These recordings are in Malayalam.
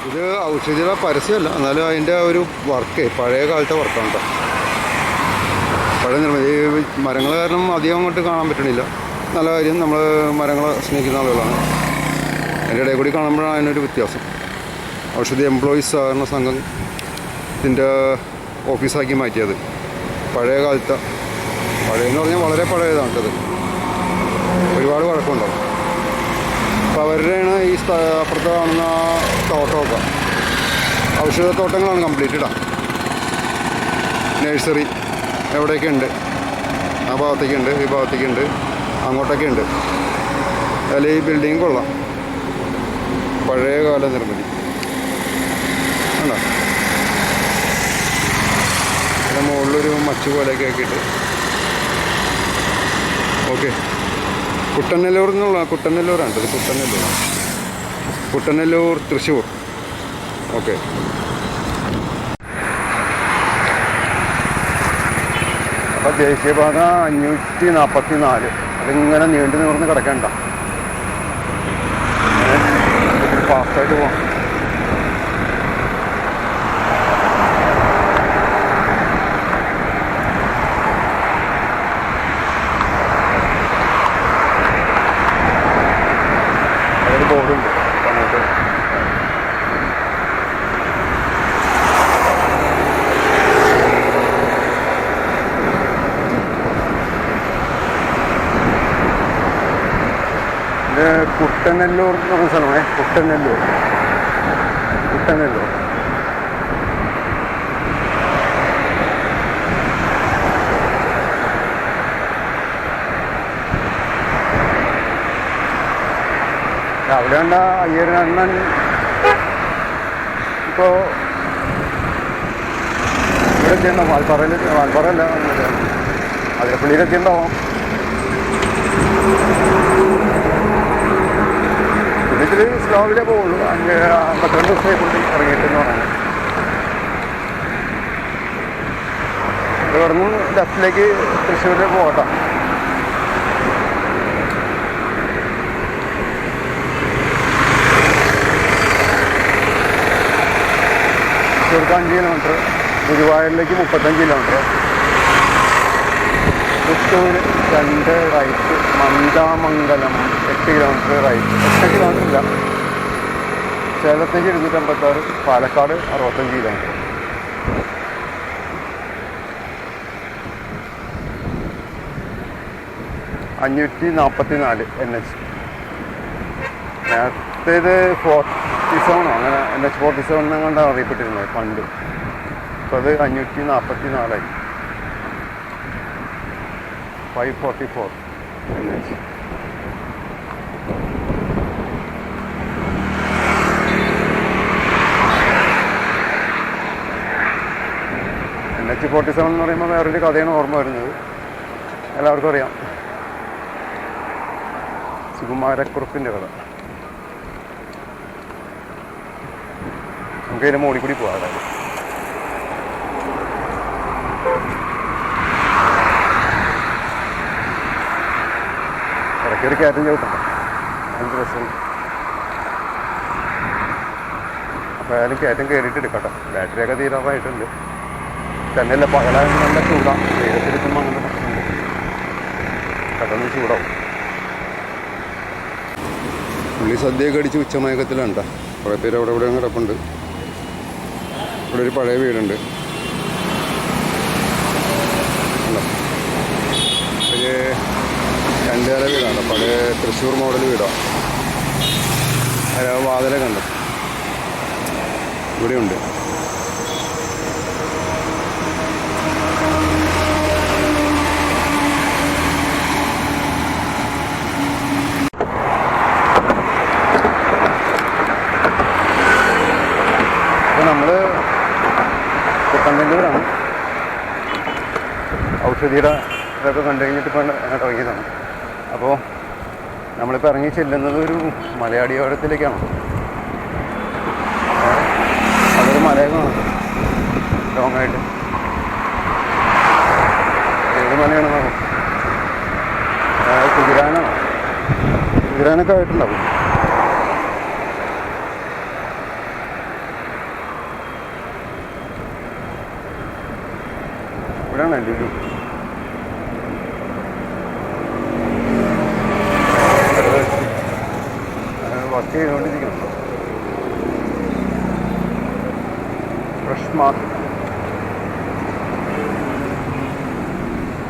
ഇത് ഔഷധിയുടെ പരസ്യമല്ല, എന്നാലും അതിൻ്റെ ഒരു വർക്ക് പഴയ കാലത്തെ വർക്കാണ് കേട്ടോ. പഴയ നിർമ്മിതി. ഈ മരങ്ങൾ കാരണം അധികം അങ്ങോട്ട് കാണാൻ പറ്റണില്ല. നല്ല കാര്യം, നമ്മൾ മരങ്ങളെ സ്നേഹിക്കുന്ന ആളുകളാണ്. അതിൻ്റെ ഇടയിൽ കൂടി കാണുമ്പോഴാണ് അതിനൊരു വ്യത്യാസം. ഔഷധി എംപ്ലോയീസ് സഹകരണ സംഘം ഇതിൻ്റെ ഓഫീസാക്കി മാറ്റിയത് പഴയ കാലത്തെ. പഴയെന്ന് പറഞ്ഞാൽ വളരെ പഴയതാണ് അത്, ഒരുപാട് വഴക്കമുണ്ടാവും. അപ്പോൾ അവരുടെയാണ് ഈ അപ്പുറത്ത് കാണുന്ന തോട്ടമൊക്കെ ഔഷധത്തോട്ടങ്ങളാണ് കംപ്ലീറ്റഡാണ്. നഴ്സറി എവിടെയൊക്കെ ഉണ്ട്, ആ ഭാഗത്തേക്കുണ്ട്, ഈ ഭാഗത്തേക്കുണ്ട്, അങ്ങോട്ടൊക്കെ ഉണ്ട്. അതിൽ ഈ ബിൽഡിങ് കൊള്ളാം, പഴയ കാല നിർമ്മിതി ഉണ്ടോ. അതിൻ്റെ മുകളിലൊരു മച്ച് പോലെയൊക്കെ ആക്കിയിട്ട്. ഓക്കെ, കുട്ടനെല്ലൂർ എന്നുള്ള കുട്ടനെല്ലൂരാണ് ഇത്. കുട്ടനെല്ലൂർ തൃശ്ശൂർ. ഓക്കെ, അപ്പോൾ ദേശീയപാത 544 അതിങ്ങനെ നീണ്ടു നിവർന്ന് കിടക്കണ്ട. ഫാസ്റ്റായിട്ട് പോകാം. അതൊരു ബോർഡുണ്ട് അങ്ങോട്ട്. ഇത് കുട്ടനെല്ലൂർ എന്ന് പറഞ്ഞ സ്ഥലമാണ്. കുട്ടനെല്ലൂർ അവിടെ കണ്ട അയ്യരണ്ണൻ ഇപ്പോൾ ഇവിടെ എത്തിയുണ്ടാവും. വാൽപ്പാറയല്ല, അതിരപ്പള്ളിയിലെത്തിയുണ്ടാവും. ഇതിൽ സ്ലോവിലേ പോകുള്ളൂ. 52 ദിവസമായി കൊണ്ട് ഇറങ്ങിയിട്ടെന്ന് പറയുന്നത്. ഇവിടെ നിന്ന് ലെഫ്റ്റിലേക്ക് തൃശ്ശൂരിലേക്ക് പോകട്ടോ. തൃശ്ശൂർക്ക് 5 കിലോമീറ്റർ, ഗുരുവായൂരിലേക്ക് 35 kilometre, Puthur 2 right, Mandamangalam 8 kilometre right. 8 kilometre ഇല്ല, സേലത്തേക്ക് 256, പാലക്കാട് 65 കിലോമീറ്റർ. NH. നേരത്തെ ഇത് 47 അങ്ങനെ NH47 എങ്ങാണ്ടാണ് അറിയപ്പെട്ടിരുന്നത് പണ്ട്. അപ്പോൾ അത് 544 544 NH. NH47 എന്ന് പറയുമ്പോൾ വേറൊരു കഥയാണ് ഓർമ്മ വരുന്നത്. എല്ലാവർക്കും അറിയാം, സുകുമാരക്കുറുപ്പിൻ്റെ കഥ. നമുക്ക് അതിൻ്റെ മോളിൽ കൂടി പോകാം. അതായത് ഇടയ്ക്കൊരു കയറ്റം ചവിട്ടുണ്ട്, എന്ത് രസമുണ്ട്. അപ്പോൾ ഏതായാലും കയറ്റം കയറിയിട്ട് എടുക്കട്ടോ. ബാറ്ററിയൊക്കെ തീരാറായിട്ടുണ്ട്. തന്നെയല്ല, പകലായ നല്ല ചൂടാണ്. വെയിലത്തിരിക്കുമ്പോൾ അങ്ങനെ പ്രശ്നമുണ്ട്, പെട്ടെന്ന് ചൂടാവും. പുള്ളി സദ്യയൊക്കെ അടിച്ച് ഉച്ചമയക്കത്തിലാണ് കേട്ടോ. കുറേ പേര് അവിടെ ഇവിടെ കിടപ്പുണ്ട്. ഇവിടെ ഒരു പഴയ വീടുണ്ട്, ഒരു 2 നില വീടാണ്, പഴയ തൃശ്ശൂർ മോഡൽ വീടാണ്. വാതിലെ കണ്ടു ഇവിടെയുണ്ട്. അപ്പോൾ നമ്മൾ കുട്ടനെല്ലൂരാണ്. ഔഷധിയുടെ ഇതൊക്കെ കണ്ടു കഴിഞ്ഞിട്ട് ഇപ്പോൾ ഇറങ്ങിയതാണ്. അപ്പോൾ നമ്മളിപ്പോൾ ഇറങ്ങി ചെല്ലുന്നത് ഒരു മലയാടിയോരത്തിലേക്കാണ്. അതൊരു മലയൊക്കെയാണ് ലോങ്ങായിട്ട്. ഏത് മലയാണെന്നാണ്? കുതിരാനൊക്കെ ആയിട്ടുണ്ടാവും. ഇവിടെയാണ് ലുലു. വർക്ക് ചെയ്തുകൊണ്ടിരിക്കണം. ഫ്രഷ് മാർക്കറ്റ്,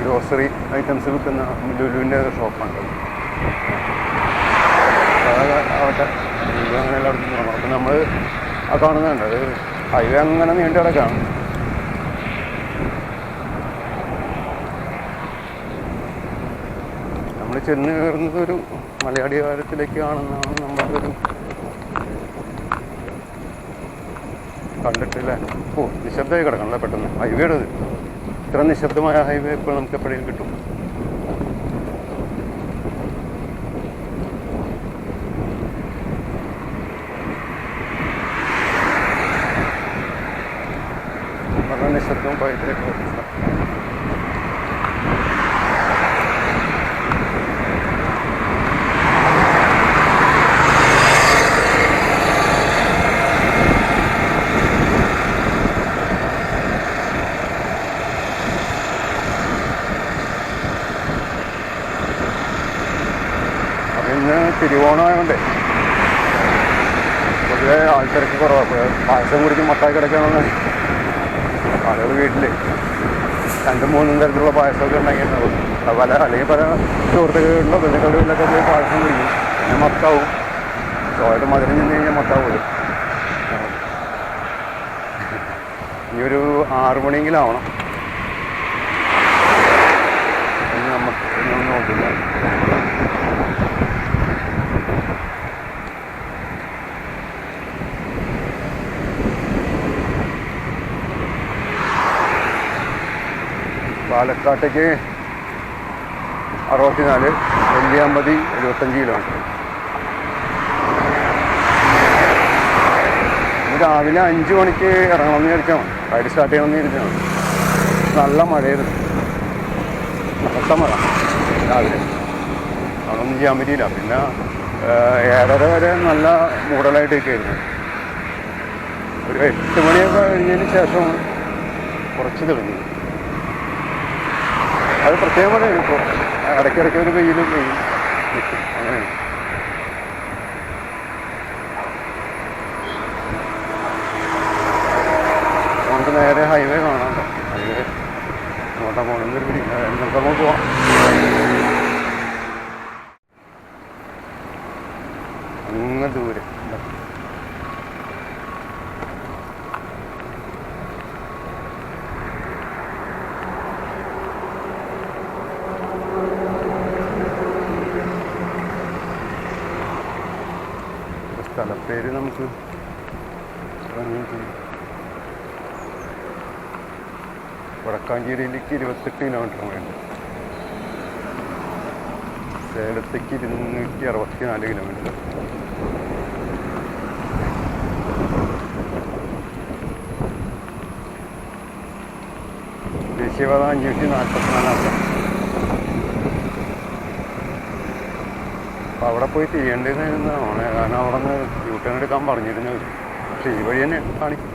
ഗ്രോസറി ഐറ്റംസ് വിൽക്കുന്ന ലുലുവിൻ്റെ ഷോപ്പാണ്. ആവട്ടെ, ലുലു അങ്ങനെ എല്ലായിടത്തും പോകണം. അപ്പം നമ്മൾ ആ കാണുന്നുണ്ട്, അത് ഹൈവേ അങ്ങനെ നീണ്ടു കിടക്കുകയാണ്. നമ്മൾ ചെന്ന് കയറുന്നത് ഒരു മലയാളി കാലത്തിലേക്ക് കാണുന്നതാണ് നമ്മൾക്കൊരു കണ്ടിട്ടില്ലേ. ഓ, നിശബ്ദമായി കിടക്കണല്ലേ പെട്ടെന്ന്. ഹൈവേയുടെ ഇത്ര നിശബ്ദമായ ഹൈവേ ഇപ്പോൾ നമുക്ക് എപ്പോഴേലും കിട്ടും. വളരെ നിശബ്ദവും പവിത്രയൊക്കെ. ഇന്ന് തിരുവോണമായതുകൊണ്ട് പൊതുവെ ആൾക്കാർക്ക് കുറവാണ്. പായസം കുടിച്ച് മട്ടായി കിടക്കണമെന്ന് ആളുകൾ വീട്ടിൽ 2-3 തരത്തിലുള്ള പായസമൊക്കെ ഉണ്ടാക്കിയിട്ടുണ്ടാവും. അല്ലെങ്കിൽ പല സുഹൃത്തുക്കളിലോ ബന്ധുക്കളിലൊക്കെ പോയി പായസം കുടിക്കും. പിന്നെ മത്താവും. സ്വാഭാവികമായിട്ട് മധുരം ചെന്ന് കഴിഞ്ഞാൽ മത്താവുമല്ലോ. ഇനിയൊരു 6 മണിയെങ്കിലും ആവണം. നമുക്ക് ഒന്നും നോക്കില്ല. പാലക്കാട്ടേക്ക് 64, നെല്ലിയാമ്പതി 75 കിലോമീറ്റർ. രാവിലെ 5 മണിക്ക് ഇറങ്ങണമെന്ന് വിചാരിച്ചാൽ മതി. റൈഡ് സ്റ്റാർട്ട് ചെയ്യണമെന്ന് വിചാരിച്ചാൽ മതി. നല്ല മഴയായിരുന്നു, കനത്ത മഴ രാവിലെ. അതൊന്നും ചെയ്യാൻ പറ്റിയില്ല. പിന്നെ 7:30 വരെ നല്ല മൂടലായിട്ട് നിൽക്കുകയായിരുന്നു. ഒരു 8 മണിയൊക്കെ കഴിഞ്ഞതിന് ശേഷം കുറച്ച് തെളിഞ്ഞു. അത് പ്രത്യേകം പറയും. ഇപ്പോൾ ഇടയ്ക്കിടയ്ക്ക് ഒരു വെയിലും നിൽക്കും. അങ്ങനെയാണ്. നമുക്ക് നേരെ ഹൈവേ കാണാം. ഹൈവേ അങ്ങോട്ടാ പോകണമെന്നൊരു പിടി. നമുക്ക് അങ്ങോട്ട് പോവാം. അങ്ങ് ദൂരെ സ്ഥലപ്പേര് നമുക്ക് വടക്കാഞ്ചേരിയിലേക്ക് 28 കിലോമീറ്റർ വേണ്ട. സേലത്തേക്ക് 264 കിലോമീറ്റർ. ദേശീയപാത 544. അപ്പോൾ അവിടെ പോയി ചെയ്യേണ്ടതെന്നാണ്. കാരണം അവിടെ നിന്ന് യൂട്ടേൺ എടുക്കാൻ പറഞ്ഞിരുന്നു. പക്ഷേ ഈ വഴി തന്നെ കാണിക്കും.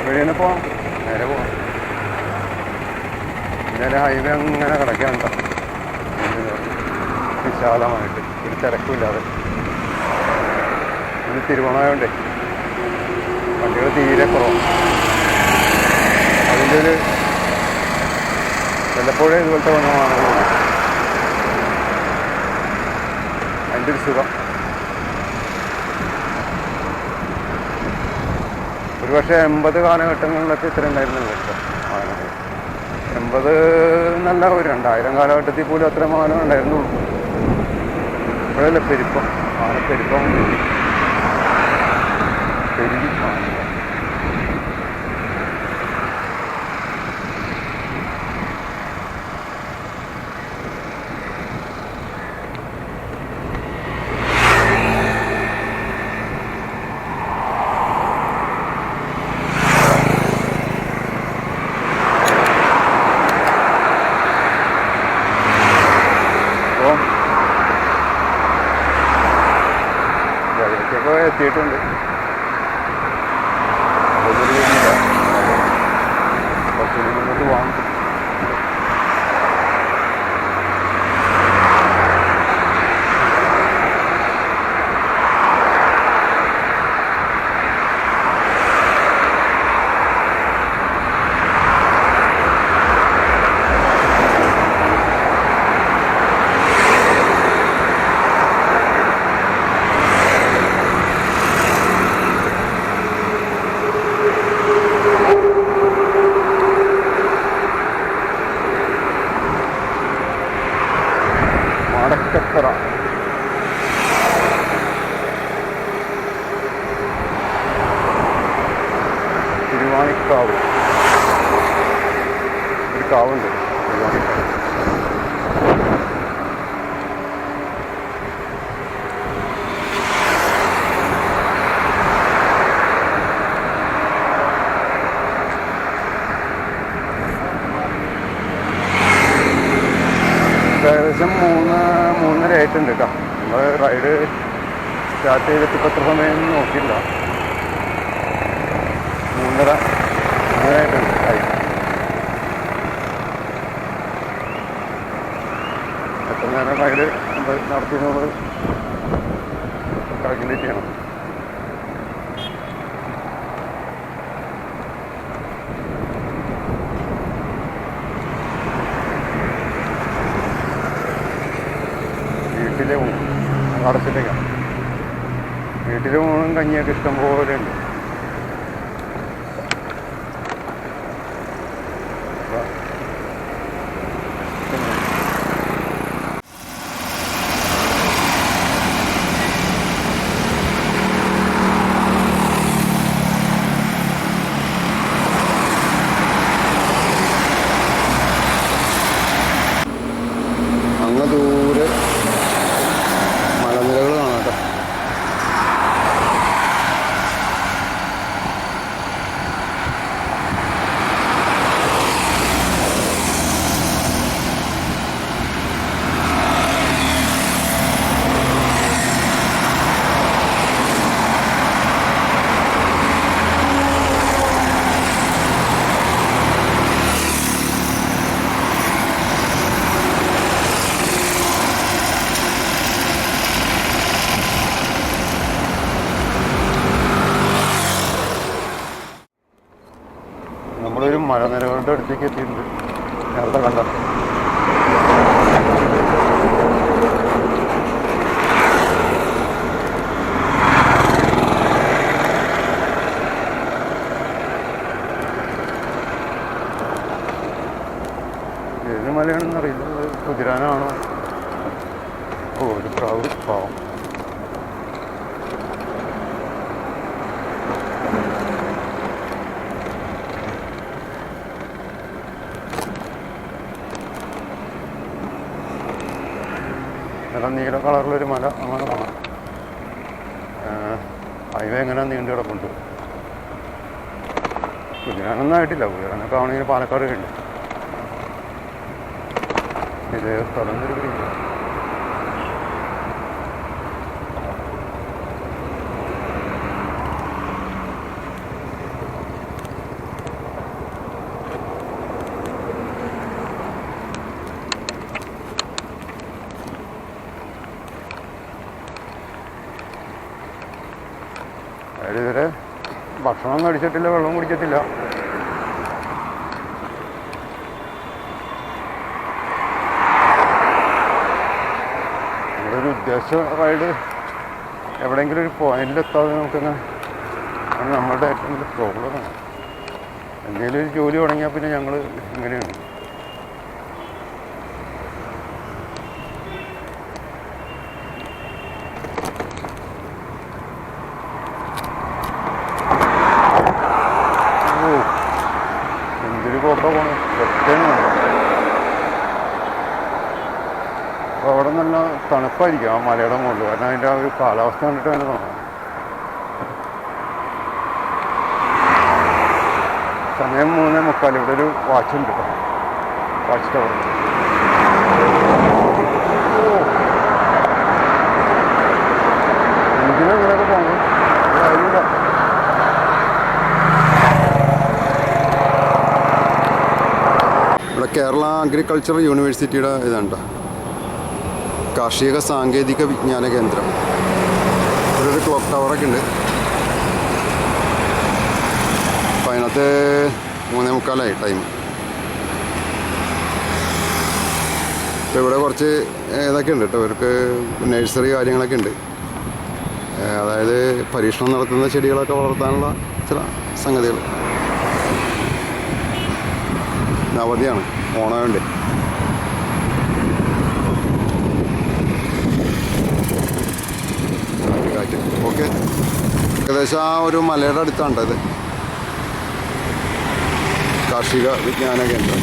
വഴി തന്നെ പോവാം, നേരെ പോവാം. നേരെ ഹൈവേ അങ്ങനെ കിടക്കുകയാണ് കേട്ടോ, വിശാലമായിട്ട്, ഒരു തിരക്കില്ലാതെ. ഇത് തിരുവോണമായോണ്ടേ വണ്ടികൾ തീരെ കുറവാണ്. അതിൻ്റെ ഒരു വല്ലപ്പോഴേ ഇതുപോലത്തെ വന്നതാണ് അതിൻ്റെ ഒരു സുഖം. ഒരു പക്ഷേ 80 കാലഘട്ടങ്ങളിലൊക്കെ ഇത്ര ഉണ്ടായിരുന്നില്ല കേട്ടോ വാഹനങ്ങൾ. 80 എന്നല്ല, ഒരു 2000 കാലഘട്ടത്തിൽ പോലും അത്ര വാഹനം ഉണ്ടായിരുന്നുള്ളൂ. ഇപ്പോഴല്ലേ പെരുപ്പം, പെരുപ്പം പെരുകി. അപ്പോൾ എത്തിയിട്ടുണ്ട്. കുറച്ചുകൂടി മുന്നോട്ട് പോകാം. മടക്കത്തറ തിരുവാണിക്കാവ്, ഒരു കാവുണ്ട് തിരുവാണിക്കാവ്. ഏകദേശം 3:30 ആയിട്ടുണ്ട് കേട്ടോ. നമ്മൾ റൈഡ് സ്റ്റാർട്ട് ചെയ്തിട്ട് ഇപ്പോൾ എത്ര സമയം നോക്കിയില്ല. 3:30 ആയിട്ടുണ്ട്. എത്ര നേരം റൈഡ് നടത്തി നമ്മൾ കാൽക്കുലേറ്റ് ചെയ്യണം. വീട്ടിലെ അടച്ചിട്ടേക്കാണ്. വീട്ടിലെ ഊണും കഞ്ഞിയൊക്കെ ഇഷ്ടം പോലെ ഉണ്ട്. അങ്ങ് ദൂരെ മലനിരകൾ കാണാം കേട്ടോ. നമ്മളൊരു മലനിരകളുടെ അടുത്തേക്ക് എത്തിയിട്ടുണ്ട്. നേരത്തെ കണ്ട ഏത് മലയാണെന്ന് അറിയില്ല. കുതിരാനാണോ? ഓ, ഒരു പ്രാവ് പാവം. നീല കളറിലൊരു മല അങ്ങനെ കാണാം. ഹൈവേ എങ്ങനെ നീണ്ടു കിടപ്പുണ്ട്. കുതിരാനൊന്നും ആയിട്ടില്ല. കുതിരാനൊക്കെ ആണെങ്കിൽ പാലക്കാട് കഴിഞ്ഞു. ഇതേ സ്ഥലം തിരിക്കില്ല. ഇതുവരെ ഭക്ഷണം കഴിച്ചിട്ടില്ല, വെള്ളം കുടിച്ചിട്ടില്ല. നമ്മുടെ ഒരു ഉദ്ദേശ റൈഡ് എവിടെയെങ്കിലും ഒരു പോയിന്റിലെത്താതെ നമുക്കങ്ങനെ ആണ് നമ്മളുടെ ഏറ്റവും വലിയ പ്രോബ്ലമാണ്. എന്തെങ്കിലും ഒരു ജോലി തുടങ്ങിയാൽ പിന്നെ ഞങ്ങൾ ഇങ്ങനെയാണ്. പോക്ക പോണ ഒറ്റയാണ്. അപ്പോൾ അവിടെ നല്ല തണുപ്പായിരിക്കും ആ മലയുടെ മുകളിൽ. കാരണം അതിൻ്റെ ആ ഒരു കാലാവസ്ഥ കണ്ടിട്ട് തന്നെ തോന്നാം. സമയം 3:45. ഇവിടെ ഒരു വാച്ചുണ്ട്, വാച്ച് ടവർ. എന്തിനാ ഇങ്ങനെയൊക്കെ പോകുന്നത്? കേരള അഗ്രികൾച്ചർ യൂണിവേഴ്സിറ്റിയുടെ ഇതാണ് കേട്ടോ, കാർഷിക സാങ്കേതിക വിജ്ഞാന കേന്ദ്രം. ഇവിടെ ഒരു ക്ലോക്ക് ടവറൊക്കെ ഉണ്ട്. അപ്പോൾ അതിനകത്ത് 3:45 ടൈം. ഇപ്പോൾ ഇവിടെ കുറച്ച് ഇതൊക്കെ ഉണ്ട് കേട്ടോ, ഇവർക്ക് നഴ്സറി കാര്യങ്ങളൊക്കെ ഉണ്ട്. അതായത് പരീക്ഷണം നടത്തുന്ന ചെടികളൊക്കെ വളർത്താനുള്ള ചില സംഗതികൾ. അവധിയാണ്, ഓണമുണ്ട്. ഓക്കെ, ഏകദേശം ആ ഒരു മലയുടെ അടുത്താണ് ഇത് കാർഷിക വിജ്ഞാന കേന്ദ്രം.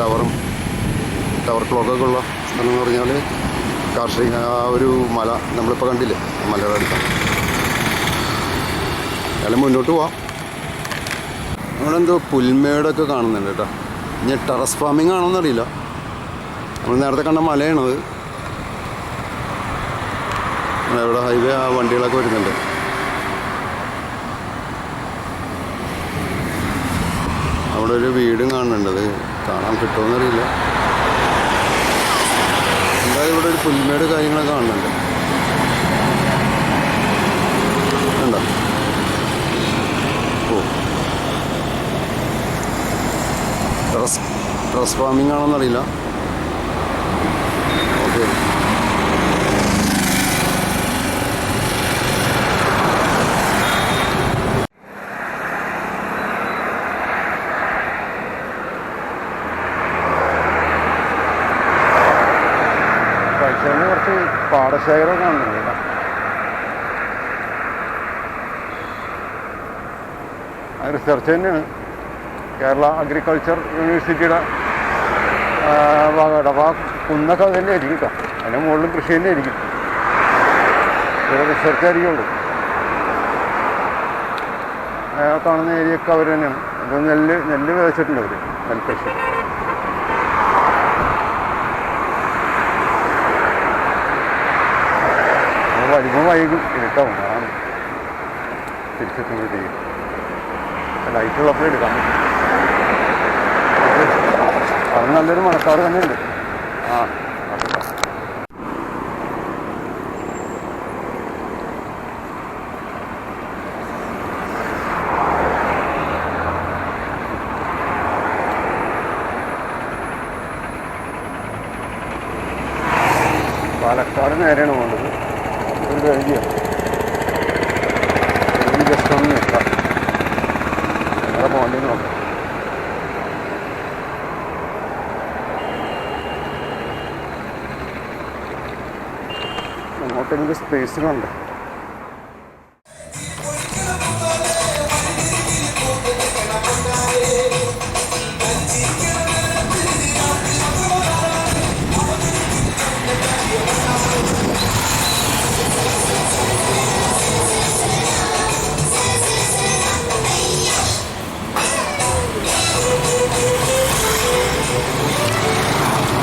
ടവർ ക്ലോക്കൊക്കെ ഉള്ള സ്ഥലം എന്ന് പറഞ്ഞാൽ കാർഷിക ആ ഒരു മല നമ്മളിപ്പോൾ കണ്ടില്ലേ, മലയുടെ അടുത്താണ്. അയാൾ മുന്നോട്ട് പോവാം. അവിടെ എന്തോ പുൽമേടൊക്കെ കാണുന്നുണ്ട് കേട്ടോ. ഇനി ടെറസ് ഫാമിംഗ് ആണോന്നറിയില്ല. നമ്മൾ നേരത്തെ കണ്ട മലയാണത്. ഇവിടെ ഹൈവേ ആ വണ്ടികളൊക്കെ വരുന്നുണ്ട്. അവിടെ ഒരു വീടും കാണുന്നുണ്ട്. അത് കാണാൻ കിട്ടുമെന്നറിയില്ല. എന്തായാലും ഇവിടെ ഒരു പുൽമേട് കാര്യങ്ങളൊക്കെ കാണുന്നുണ്ട്. ഉണ്ടോ? ഓ, ടെറസ് ഫാമിംഗ് ആണോന്നറിയില്ല. ഓക്കെ, കഴിച്ചതിന് കുറച്ച് പാടശേഖരം കാണുന്നുണ്ട് കേട്ടോ. അത് റിസർച്ച് തന്നെയാണ്, കേരള അഗ്രികൾച്ചർ യൂണിവേഴ്സിറ്റിയുടെ ഭാഗമായിട്ട്. അപ്പോൾ ആ കുന്നൊക്കെ അത് തന്നെ ആയിരിക്കും കേട്ടോ. അതിൻ്റെ മുകളിലും കൃഷി തന്നെ ആയിരിക്കും. ഇവിടെ റിസർച്ച് ആയിരിക്കുള്ളൂ. കാണുന്ന ഏരിയയൊക്കെ അവർ തന്നെയാണ്. അത് നെല്ല് വിതച്ചിട്ടുണ്ട് അവർ, നെൽകൃഷി. വരുമ്പോൾ വൈകും, ഇരുട്ടാവും. അതാണ് തിരിച്ചെത്തുമ്പോഴത്തേക്കും. ലൈറ്റുള്ളപ്പോഴേ എടുക്കാൻ പറ്റും. അത് നല്ലൊരു മഴക്കാറ് തന്നെയുണ്ട്. ആ, പാലക്കാട് നേരെയാണ് പോകേണ്ടത്. ഒരു കഴിഞ്ഞാണ് ജസ്റ്റ് ഒന്ന് നിൽക്കാം. എങ്ങനെ പോകേണ്ടത് നോക്കാം. അങ്ങോട്ടെങ്കിലും സ്പേസിലുണ്ട്.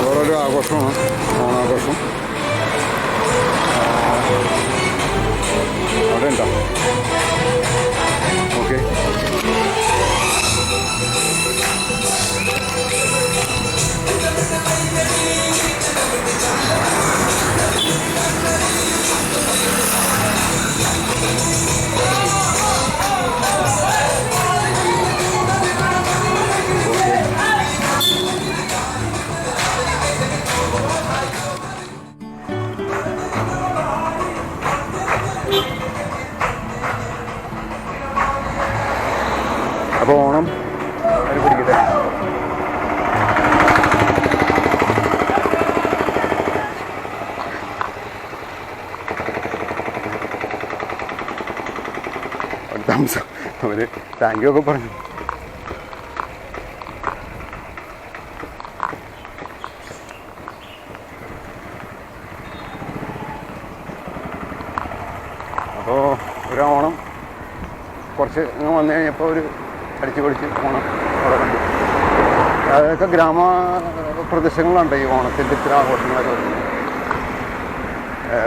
വേറൊരു ആഘോഷമാണ് ഓണാഘോഷം. അവിടെ ഉണ്ടോ? ഓക്കെ, അപ്പോൾ ഓണം അതിന് പിടിക്കട്ടെ. അവർ താങ്ക് യു ഒക്കെ പറഞ്ഞു. അപ്പോൾ ഒരു ഓണം കുറച്ച് വന്നു കഴിഞ്ഞപ്പോൾ ഒരു അടിച്ചു പൊളിച്ച് ഓണം അവിടെ കണ്ടു. അതൊക്കെ ഗ്രാമപ്രദേശങ്ങളിലുണ്ട് ഈ ഓണത്തിൻ്റെ ഇത്ര ആഘോഷങ്ങളൊക്കെ വരുന്നത്.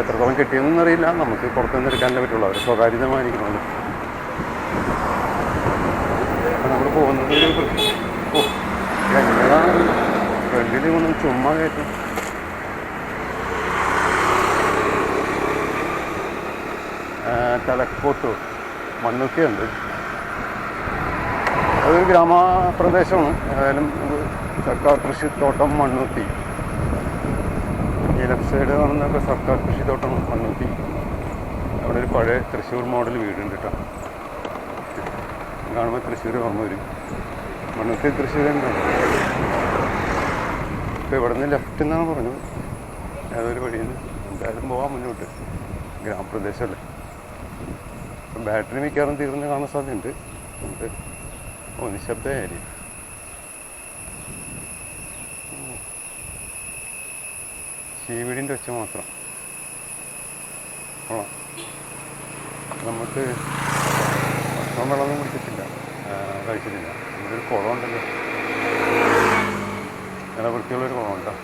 എത്രത്തോളം കിട്ടിയെന്നൊന്നും അറിയില്ല. നമുക്ക് പുറത്തുനിന്ന് എടുക്കാനേ പറ്റുള്ളൂ. അവർ സ്വകാര്യതമായിരിക്കണമല്ലോ. നമ്മൾ പോകുന്നത് എന്നതാണ് ഫ്രണ്ടിൽ ഒന്നും ചുമ്മാ കയറ്റും. തലക്കോട്ടൂർ മണ്ണുത്തിയുണ്ട്. അതൊരു ഗ്രാമപ്രദേശമാണ്. ഏതായാലും സർക്കാർ കൃഷിത്തോട്ടം മണ്ണുത്തി. ഈ ലെഫ്റ്റ് സൈഡ് കാണുന്നതൊക്കെ സർക്കാർ കൃഷിത്തോട്ടം മണ്ണുത്തി. അവിടെ ഒരു പഴയ തൃശ്ശൂർ മോഡൽ വീടുണ്ട് കേട്ടോ. കാണുമ്പോൾ തൃശ്ശൂർ ഓർമ്മ വരും. മണ്ണുത്തി തൃശ്ശൂർ തന്നെയാണ്. ഇപ്പോൾ ഇവിടെ നിന്ന് ലെഫ്റ്റ് എന്നാണ് പറഞ്ഞത്. ഏതൊരു വഴിയിൽ നിന്ന് എന്തായാലും പോകാൻ മുന്നോട്ട്. ഗ്രാമപ്രദേശമല്ലേ. ഇപ്പം ബാറ്ററി മിക്കവാറും തീർന്ന് കാണാൻ സാധ്യതയുണ്ട്. നമുക്ക് നിശബ്ദ ഏരിയ. ചീവീടിൻ്റെ ഒച്ച മാത്രം. കൊള്ളാം. നമുക്ക് ഭക്ഷണം വെള്ളമൊന്നും കുടിച്ചിട്ടില്ല, കഴിച്ചിട്ടില്ല. ഇവിടെ ഒരു കുളമുണ്ടല്ലോ, നല്ല വൃത്തിയുള്ളൊരു കുളമുണ്ടോ.